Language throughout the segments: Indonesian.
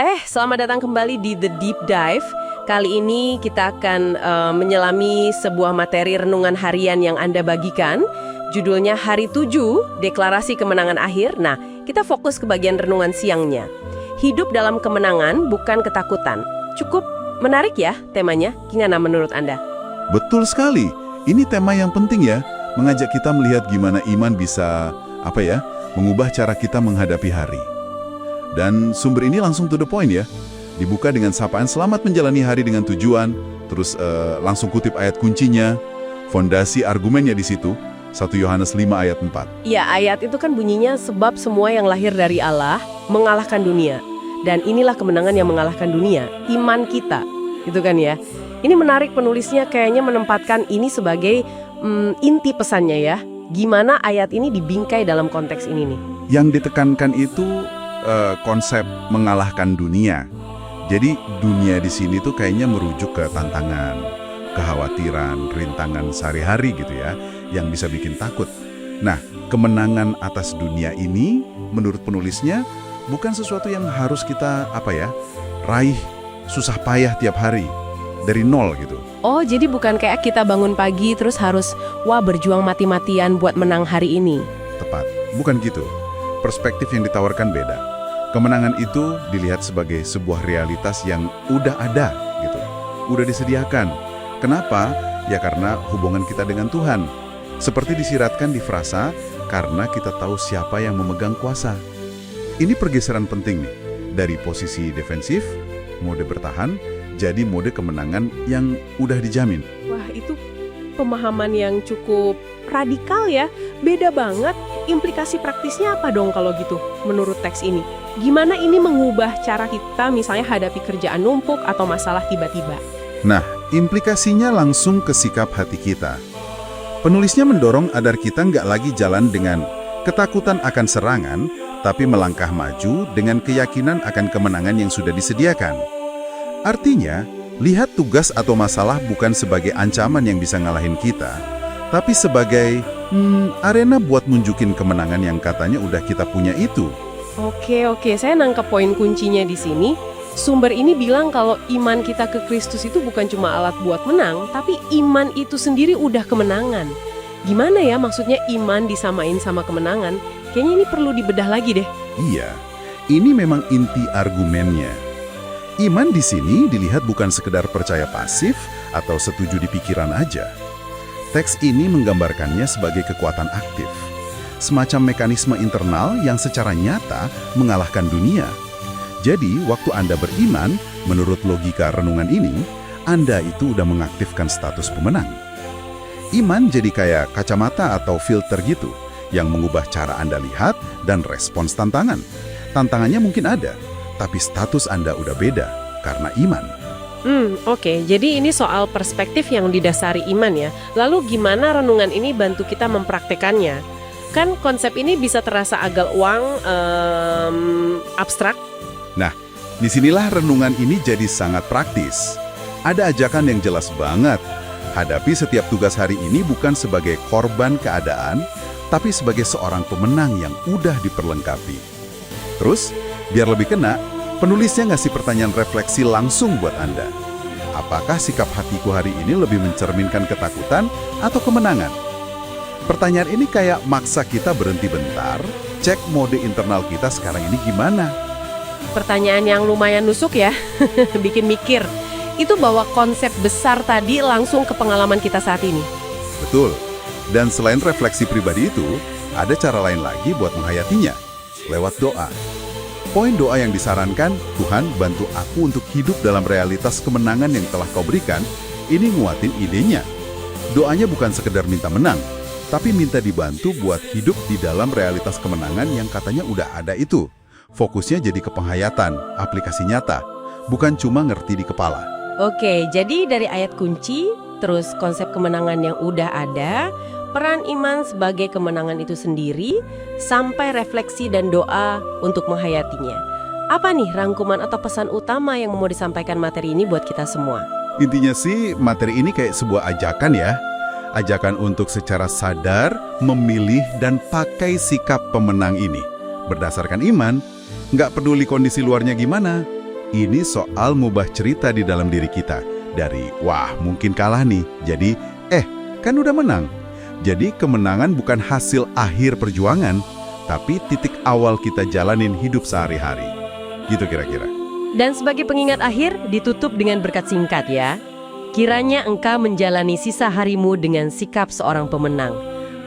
Selamat datang kembali di The Deep Dive. Kali ini kita akan menyelami sebuah materi renungan harian yang Anda bagikan. Judulnya Hari 7, Deklarasi Kemenangan Akhir. Nah, kita fokus ke bagian renungan siangnya. Hidup dalam kemenangan, bukan ketakutan. Cukup menarik ya temanya? Gimana menurut Anda? Betul sekali. Ini tema yang penting ya, mengajak kita melihat gimana iman bisa, mengubah cara kita menghadapi hari. Dan sumber ini langsung to the point ya. Dibuka dengan sapaan selamat menjalani hari dengan tujuan, terus langsung kutip ayat kuncinya, fondasi argumennya di situ, 1 Yohanes 5 ayat 4. Ya, ayat itu kan bunyinya sebab semua yang lahir dari Allah mengalahkan dunia. Dan inilah kemenangan yang mengalahkan dunia, iman kita. Gitu kan ya. Ini menarik, penulisnya kayaknya menempatkan ini sebagai inti pesannya ya. Gimana ayat ini dibingkai dalam konteks ini nih? Yang ditekankan itu konsep mengalahkan dunia. Jadi dunia di sini tuh kayaknya merujuk ke tantangan, kekhawatiran, rintangan sehari-hari gitu ya, yang bisa bikin takut. Nah, kemenangan atas dunia ini menurut penulisnya bukan sesuatu yang harus kita raih susah payah tiap hari dari nol gitu. Oh, jadi bukan kayak kita bangun pagi terus harus berjuang mati-matian buat menang hari ini. Tepat, bukan gitu. Perspektif yang ditawarkan beda. Kemenangan itu dilihat sebagai sebuah realitas yang udah ada gitu. Udah disediakan. Kenapa? Ya karena hubungan kita dengan Tuhan. Seperti disiratkan di frasa, karena kita tahu siapa yang memegang kuasa. Ini pergeseran penting nih. Dari posisi defensif, mode bertahan, jadi mode kemenangan yang udah dijamin. Wah, itu pemahaman yang cukup radikal ya. Beda banget. Implikasi praktisnya apa dong kalau gitu menurut teks ini? Gimana ini mengubah cara kita misalnya hadapi kerjaan numpuk atau masalah tiba-tiba? Nah, implikasinya langsung ke sikap hati kita. Penulisnya mendorong agar kita nggak lagi jalan dengan ketakutan akan serangan, tapi melangkah maju dengan keyakinan akan kemenangan yang sudah disediakan. Artinya, lihat tugas atau masalah bukan sebagai ancaman yang bisa ngalahin kita, tapi sebagai arena buat nunjukin kemenangan yang katanya udah kita punya itu. Oke, saya nangkep poin kuncinya di sini. Sumber ini bilang kalau iman kita ke Kristus itu bukan cuma alat buat menang, tapi iman itu sendiri udah kemenangan. Gimana ya maksudnya iman disamain sama kemenangan? Kayaknya ini perlu dibedah lagi deh. Iya, ini memang inti argumennya. Iman di sini dilihat bukan sekedar percaya pasif atau setuju di pikiran aja. Teks ini menggambarkannya sebagai kekuatan aktif, semacam mekanisme internal yang secara nyata mengalahkan dunia. Jadi, waktu Anda beriman, menurut logika renungan ini, Anda itu udah mengaktifkan status pemenang. Iman jadi kayak kacamata atau filter gitu, yang mengubah cara Anda lihat dan respons tantangan. Tantangannya mungkin ada, tapi status Anda udah beda karena iman. Oke. Jadi ini soal perspektif yang didasari iman ya. Lalu gimana renungan ini bantu kita mempraktekannya? Kan konsep ini bisa terasa agak abstrak. Nah, disinilah renungan ini jadi sangat praktis. Ada ajakan yang jelas banget. Hadapi setiap tugas hari ini bukan sebagai korban keadaan, tapi sebagai seorang pemenang yang udah diperlengkapi. Terus, biar lebih kena, penulisnya ngasih pertanyaan refleksi langsung buat Anda. Apakah sikap hatiku hari ini lebih mencerminkan ketakutan atau kemenangan? Pertanyaan ini kayak maksa kita berhenti bentar, cek mode internal kita sekarang ini gimana. Pertanyaan yang lumayan nusuk ya, bikin mikir. Itu bawa konsep besar tadi langsung ke pengalaman kita saat ini. Betul. Dan selain refleksi pribadi itu, ada cara lain lagi buat menghayatinya, lewat doa. Poin doa yang disarankan, Tuhan bantu aku untuk hidup dalam realitas kemenangan yang telah kau berikan, ini nguatin idenya. Doanya bukan sekedar minta menang, tapi minta dibantu buat hidup di dalam realitas kemenangan yang katanya udah ada itu. Fokusnya jadi ke penghayatan, aplikasi nyata, bukan cuma ngerti di kepala. Oke, jadi dari ayat kunci, terus konsep kemenangan yang udah ada, peran iman sebagai kemenangan itu sendiri, sampai refleksi dan doa untuk menghayatinya. Apa nih rangkuman atau pesan utama yang mau disampaikan materi ini buat kita semua? Intinya sih, materi ini kayak sebuah ajakan ya. Ajakan untuk secara sadar, memilih dan pakai sikap pemenang ini. Berdasarkan iman, nggak peduli kondisi luarnya gimana, Ini soal mubah cerita di dalam diri kita. Dari, wah mungkin kalah nih, jadi, kan udah menang. Jadi kemenangan bukan hasil akhir perjuangan, tapi titik awal kita jalanin hidup sehari-hari. Gitu kira-kira. Dan sebagai pengingat akhir, ditutup dengan berkat singkat ya. Kiranya engkau menjalani sisa harimu dengan sikap seorang pemenang.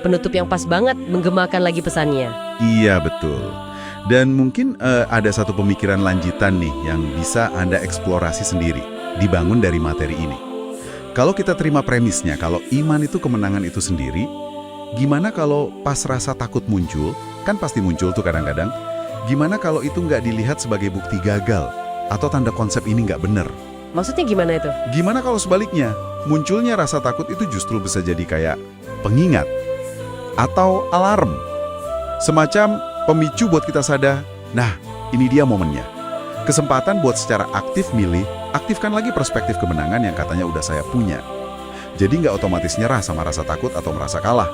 Penutup yang pas banget menggemakan lagi pesannya. Iya, betul. Dan mungkin ada satu pemikiran lanjutan nih yang bisa Anda eksplorasi sendiri, dibangun dari materi ini. Kalau kita terima premisnya, kalau iman itu kemenangan itu sendiri, gimana kalau pas rasa takut muncul, kan pasti muncul tuh kadang-kadang, gimana kalau itu nggak dilihat sebagai bukti gagal, atau tanda konsep ini nggak benar? Maksudnya gimana itu? Gimana kalau sebaliknya, munculnya rasa takut itu justru bisa jadi kayak pengingat, atau alarm, semacam pemicu buat kita sadar, nah ini dia momennya. Kesempatan buat secara aktif milih, aktifkan lagi perspektif kemenangan yang katanya udah saya punya. Jadi nggak otomatis nyerah sama rasa takut atau merasa kalah.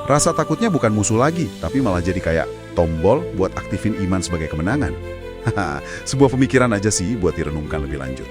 Rasa takutnya bukan musuh lagi, tapi malah jadi kayak tombol buat aktifin iman sebagai kemenangan. Sebuah pemikiran aja sih buat direnungkan lebih lanjut.